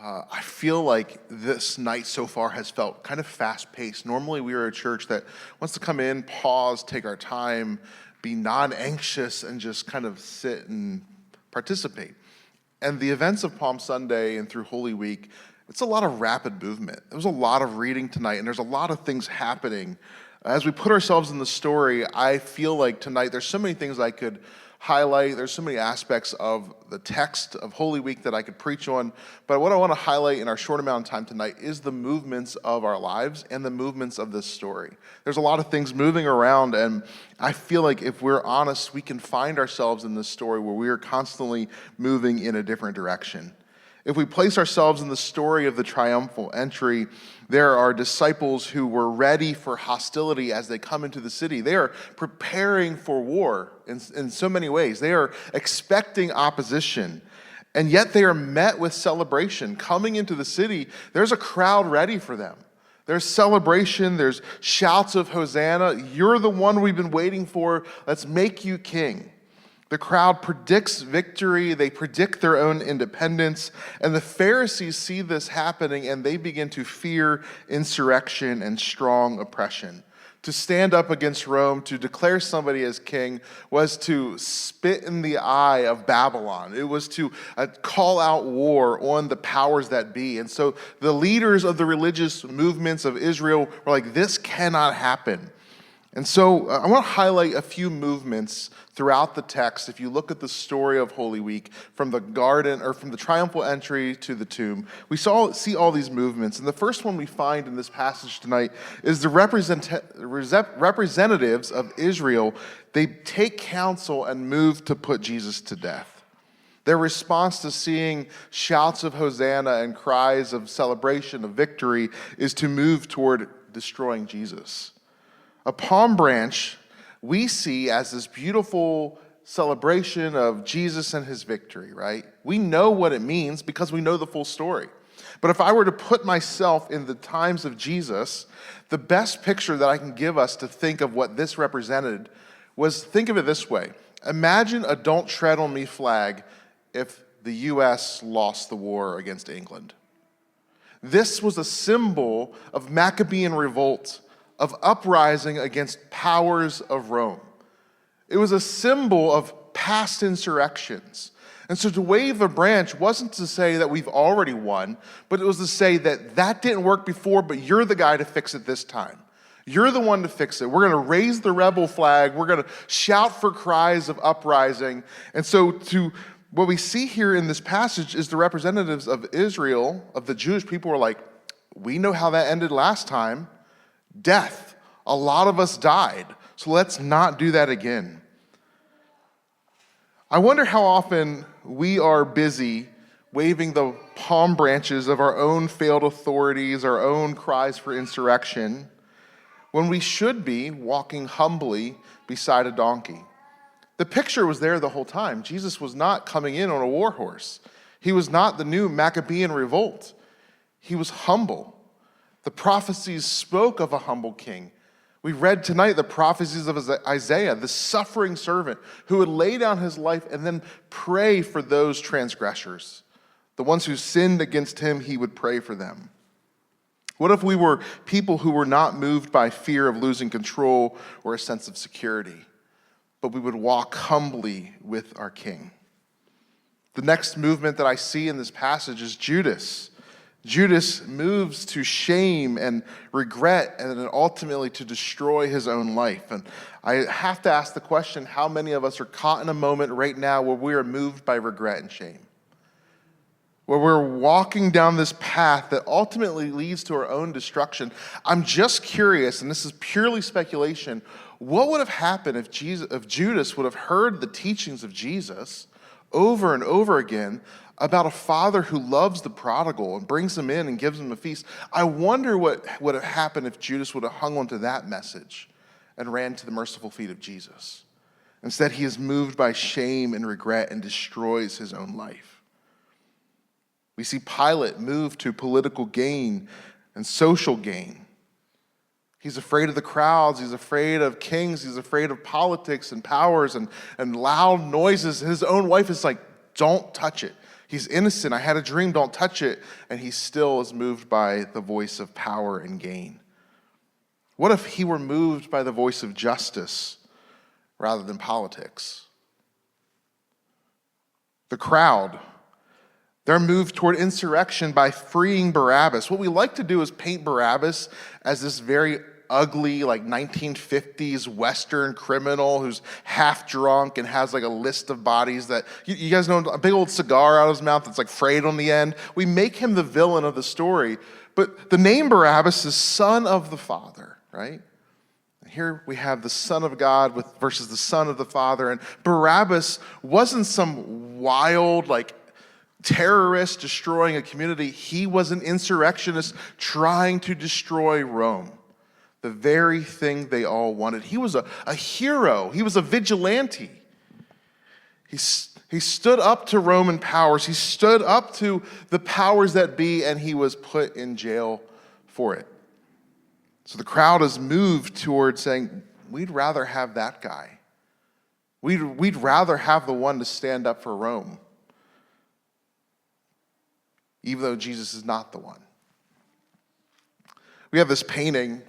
I feel like this night so far has felt kind of fast-paced. Normally, we are a church that wants to come in, pause, take our time, be non-anxious, and just kind of sit and participate. And the events of Palm Sunday and through Holy Week, it's a lot of rapid movement. There was a lot of reading tonight, and there's a lot of things happening. As we put ourselves in the story, I feel like tonight there's so many things I could highlight. There's so many aspects of the text of Holy Week that I could preach on. But what I want to highlight in our short amount of time tonight is the movements of our lives and the movements of this story. There's a lot of things moving around, and I feel like if we're honest, we can find ourselves in this story where we are constantly moving in a different direction. If we place ourselves in the story of the triumphal entry, there are disciples who were ready for hostility as they come into the city. They are preparing for war in so many ways. They are expecting opposition, and yet they are met with celebration. Coming into the city, there's a crowd ready for them. There's celebration, there's shouts of Hosanna. You're the one we've been waiting for. Let's make you king. The crowd predicts victory, they predict their own independence, and the Pharisees see this happening and they begin to fear insurrection and strong oppression. To stand up against Rome, to declare somebody as king, was to spit in the eye of Babylon. It was to call out war on the powers that be. And so the leaders of the religious movements of Israel were like, this cannot happen. And so I want to highlight a few movements throughout the text. If you look at the story of Holy Week, from the garden or from the triumphal entry to the tomb, we see all these movements. And the first one we find in this passage tonight is the representatives of Israel. They take counsel and move to put Jesus to death. Their response to seeing shouts of Hosanna and cries of celebration, of victory, is to move toward destroying Jesus. A palm branch we see as this beautiful celebration of Jesus and his victory, right? We know what it means because we know the full story. But if I were to put myself in the times of Jesus, the best picture that I can give us to think of what this represented was, think of it this way. Imagine a "Don't Tread on Me" flag if the U.S. lost the war against England. This was a symbol of Maccabean revolt, of uprising against powers of Rome. It was a symbol of past insurrections. And so to wave a branch wasn't to say that we've already won, but it was to say that that didn't work before, but you're the guy to fix it this time. You're the one to fix it. We're going to raise the rebel flag. We're going to shout for cries of uprising. And so what we see here in this passage is the representatives of Israel, of the Jewish people, were like, we know how that ended last time. Death. A lot of us died, so let's not do that again. I wonder how often we are busy waving the palm branches of our own failed authorities, our own cries for insurrection, when we should be walking humbly beside a donkey. The picture was there the whole time. Jesus was not coming in on a war horse. He was not the new Maccabean revolt. He was humble. The prophecies spoke of a humble king. We read tonight the prophecies of Isaiah, the suffering servant who would lay down his life and then pray for those transgressors. The ones who sinned against him, he would pray for them. What if we were people who were not moved by fear of losing control or a sense of security, but we would walk humbly with our king? The next movement that I see in this passage is Judas. Judas moves to shame and regret and then ultimately to destroy his own life. And I have to ask the question, how many of us are caught in a moment right now where we are moved by regret and shame? Where we're walking down this path that ultimately leads to our own destruction. I'm just curious, and this is purely speculation, what would have happened if Judas would have heard the teachings of Jesus over and over again about a father who loves the prodigal and brings him in and gives him a feast? I wonder what would have happened if Judas would have hung on to that message and ran to the merciful feet of Jesus. Instead, he is moved by shame and regret and destroys his own life. We see Pilate move to political gain and social gain. He's afraid of the crowds. He's afraid of kings. He's afraid of politics and powers and loud noises. His own wife is like, don't touch it. He's innocent. I had a dream, don't touch it. And he still is moved by the voice of power and gain. What if he were moved by the voice of justice rather than politics? The crowd, they're moved toward insurrection by freeing Barabbas. What we like to do is paint Barabbas as this very ugly, like 1950s Western criminal who's half drunk and has like a list of bodies that, you guys know, a big old cigar out of his mouth that's like frayed on the end. We make him the villain of the story. But the name Barabbas is son of the Father, right? Here we have the Son of God versus the Son of the Father. And Barabbas wasn't some wild, like, terrorist destroying a community. He was an insurrectionist trying to destroy Rome. The very thing they all wanted. He was a hero. He was a vigilante. He stood up to Roman powers. He stood up to the powers that be, and he was put in jail for it. So the crowd is moved toward saying, we'd rather have that guy. We'd rather have the one to stand up for Rome, even though Jesus is not the one. We have this painting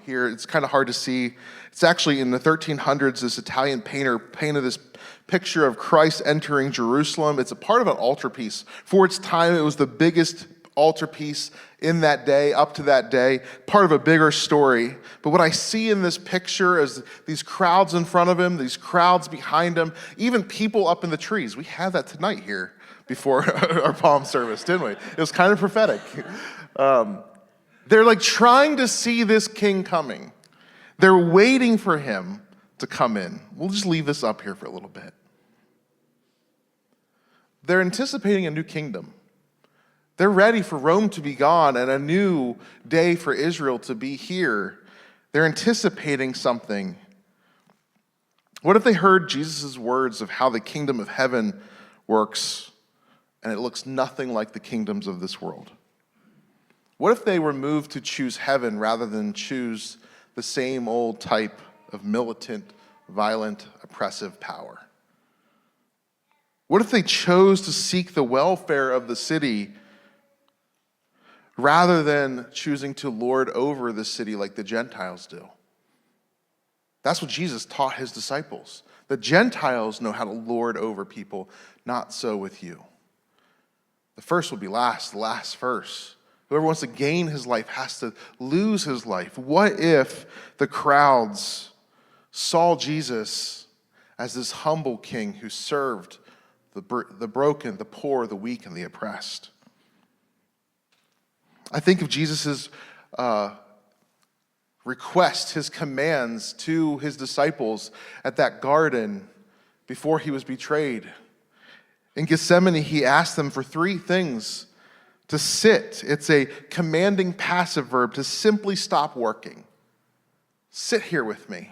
here. It's kind of hard to see. It's actually in the 1300s, this Italian painter painted this picture of Christ entering Jerusalem. It's a part of an altarpiece. For its time, it was the biggest altarpiece in that day, up to that day, part of a bigger story. But what I see in this picture is these crowds in front of him, these crowds behind him, even people up in the trees. We had that tonight here before our palm service, didn't we? It was kind of prophetic. They're like trying to see this king coming. They're waiting for him to come in. We'll just leave this up here for a little bit. They're anticipating a new kingdom. They're ready for Rome to be gone and a new day for Israel to be here. They're anticipating something. What if they heard Jesus' words of how the kingdom of heaven works and it looks nothing like the kingdoms of this world? What if they were moved to choose heaven rather than choose the same old type of militant, violent, oppressive power? What if they chose to seek the welfare of the city rather than choosing to lord over the city like the Gentiles do? That's what Jesus taught his disciples. The Gentiles know how to lord over people, not so with you. The first will be last, the last first. Whoever wants to gain his life has to lose his life. What if the crowds saw Jesus as this humble king who served the broken, the poor, the weak, and the oppressed? I think of Jesus' request, his commands to his disciples at that garden before he was betrayed. In Gethsemane, he asked them for three things. To sit, it's a commanding passive verb, to simply stop working. Sit here with me.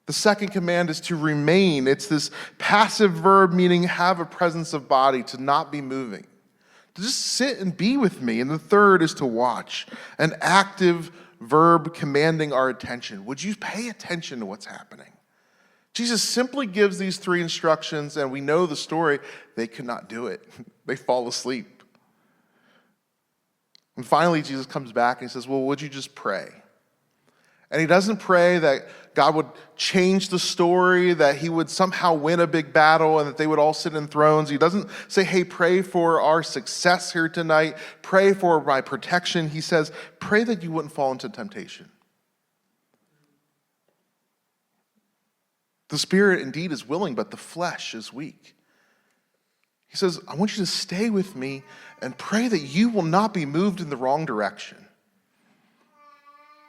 The second command is to remain. It's this passive verb meaning have a presence of body, to not be moving. To just sit and be with me. And the third is to watch, an active verb commanding our attention. Would you pay attention to what's happening? Jesus simply gives these three instructions, and we know the story. They could not do it. They fall asleep. And finally, Jesus comes back and he says, well, would you just pray? And he doesn't pray that God would change the story, that he would somehow win a big battle and that they would all sit in thrones. He doesn't say, hey, pray for our success here tonight. Pray for my protection. He says, pray that you wouldn't fall into temptation. The spirit indeed is willing, but the flesh is weak. He says, I want you to stay with me and pray that you will not be moved in the wrong direction.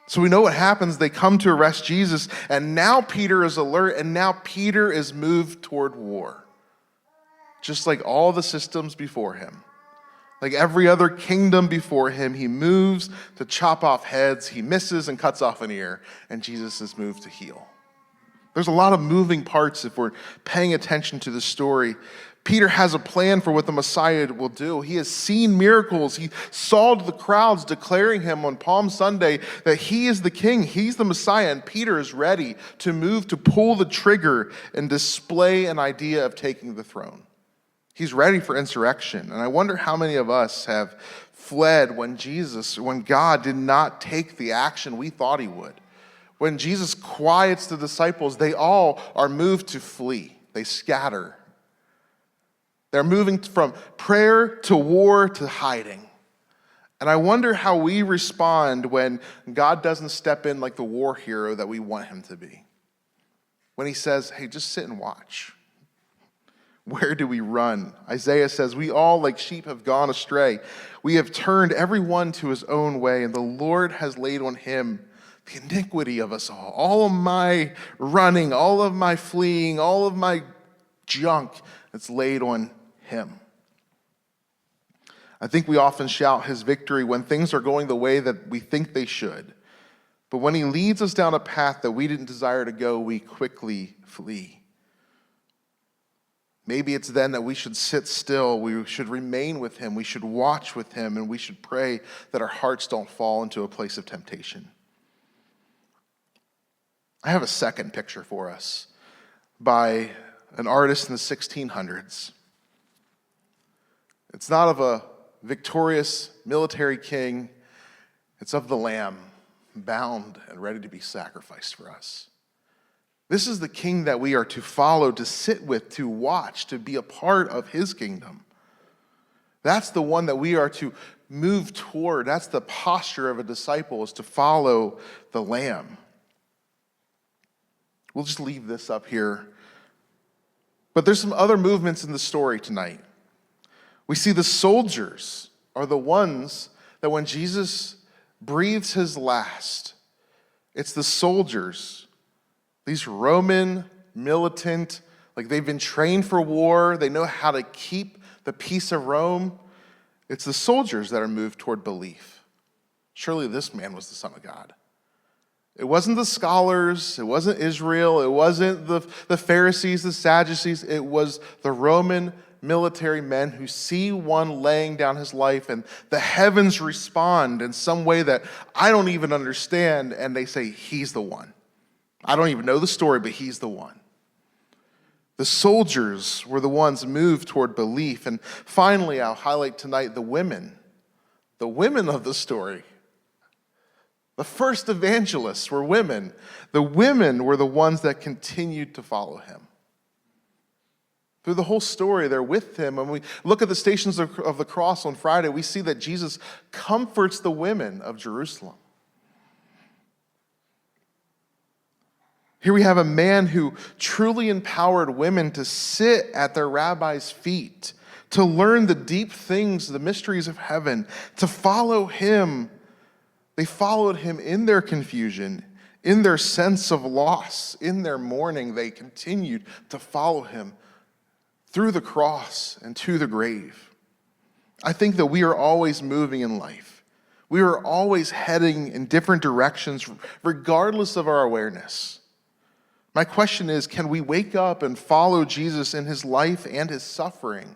So we know what happens. They come to arrest Jesus, and now Peter is alert, and now Peter is moved toward war. Just like all the systems before him. Like every other kingdom before him, he moves to chop off heads, he misses and cuts off an ear, and Jesus is moved to heal. There's a lot of moving parts if we're paying attention to the story. Peter has a plan for what the Messiah will do. He has seen miracles. He saw the crowds declaring him on Palm Sunday that he is the king, he's the Messiah, and Peter is ready to move to pull the trigger and display an idea of taking the throne. He's ready for insurrection. And I wonder how many of us have fled when God did not take the action we thought he would. When Jesus quiets the disciples, they all are moved to flee. They scatter. They're moving from prayer to war to hiding. And I wonder how we respond when God doesn't step in like the war hero that we want him to be. When he says, hey, just sit and watch. Where do we run? Isaiah says, we all like sheep have gone astray. We have turned every one to his own way, and the Lord has laid on him the iniquity of us all. All of my running, all of my fleeing, all of my junk, it's laid on him. I think we often shout his victory when things are going the way that we think they should. But when he leads us down a path that we didn't desire to go, we quickly flee. Maybe it's then that we should sit still, we should remain with him, we should watch with him, and we should pray that our hearts don't fall into a place of temptation. I have a second picture for us by an artist in the 1600s. It's not of a victorious military king, it's of the Lamb, bound and ready to be sacrificed for us. This is the king that we are to follow, to sit with, to watch, to be a part of his kingdom. That's the one that we are to move toward. That's the posture of a disciple, is to follow the Lamb. We'll just leave this up here. But there's some other movements in the story tonight. We see the soldiers are the ones that when Jesus breathes his last, it's the soldiers, these Roman militant, like they've been trained for war, they know how to keep the peace of Rome. It's the soldiers that are moved toward belief. Surely this man was the Son of God. It wasn't the scholars, it wasn't Israel, it wasn't the Pharisees, the Sadducees, it was the Roman military men who see one laying down his life and the heavens respond in some way that I don't even understand, and they say, he's the one. I don't even know the story, but he's the one. The soldiers were the ones moved toward belief. And finally, I'll highlight tonight the women of the story. The first evangelists were women. The women were the ones that continued to follow him. Through the whole story, they're with him. When we look at the Stations of the Cross on Friday, we see that Jesus comforts the women of Jerusalem. Here we have a man who truly empowered women to sit at their rabbi's feet, to learn the deep things, the mysteries of heaven, to follow him. They followed him in their confusion, in their sense of loss, in their mourning. They continued to follow him through the cross and to the grave. I think that we are always moving in life. We are always heading in different directions, regardless of our awareness. My question is, can we wake up and follow Jesus in his life and his suffering?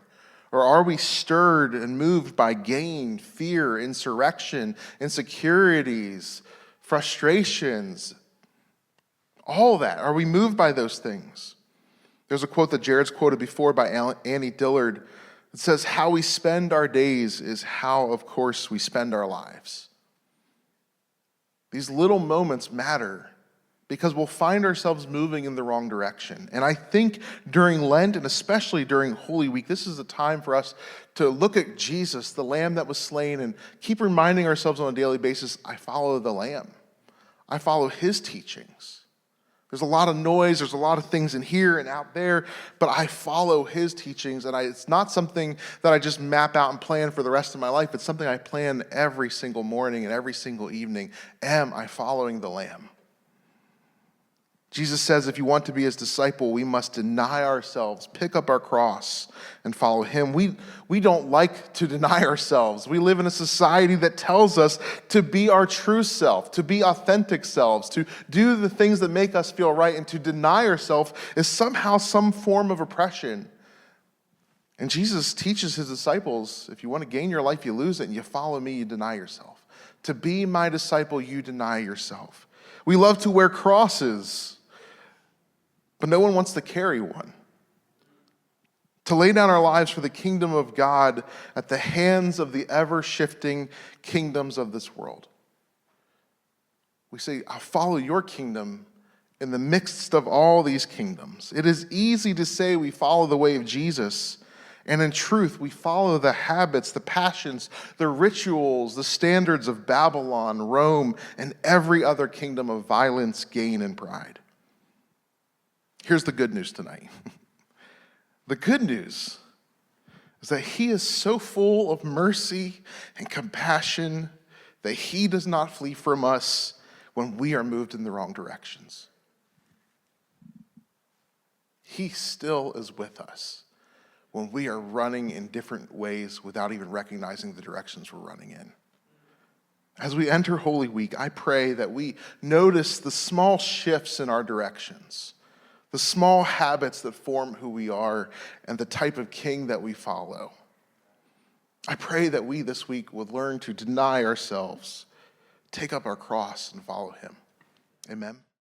Or are we stirred and moved by gain, fear, insurrection, insecurities, frustrations, all that? Are we moved by those things? There's a quote that Jared's quoted before by Annie Dillard. It says, how we spend our days is how, of course, we spend our lives. These little moments matter because we'll find ourselves moving in the wrong direction. And I think during Lent, and especially during Holy Week, this is a time for us to look at Jesus, the Lamb that was slain, and keep reminding ourselves on a daily basis, I follow the Lamb. I follow his teachings. There's a lot of noise, there's a lot of things in here and out there, but I follow his teachings, and it's not something that I just map out and plan for the rest of my life. It's something I plan every single morning and every single evening. Am I following the Lamb? Jesus says if you want to be his disciple, we must deny ourselves, pick up our cross, and follow him. We don't like to deny ourselves. We live in a society that tells us to be our true self, to be authentic selves, to do the things that make us feel right, and to deny ourselves is somehow some form of oppression. And Jesus teaches his disciples, if you want to gain your life, you lose it, and you follow me, you deny yourself. To be my disciple, you deny yourself. We love to wear crosses, but no one wants to carry one. to lay down our lives for the kingdom of God at the hands of the ever-shifting kingdoms of this world. We say, I'll follow your kingdom in the midst of all these kingdoms. It is easy to say we follow the way of Jesus, and in truth, we follow the habits, the passions, the rituals, the standards of Babylon, Rome, and every other kingdom of violence, gain, and pride. Here's the good news tonight. The good news is that he is so full of mercy and compassion that he does not flee from us when we are moved in the wrong directions. He still is with us when we are running in different ways without even recognizing the directions we're running in. As we enter Holy Week, I pray that we notice the small shifts in our directions, the small habits that form who we are and the type of king that we follow. I pray that we this week would learn to deny ourselves, take up our cross, and follow him. Amen.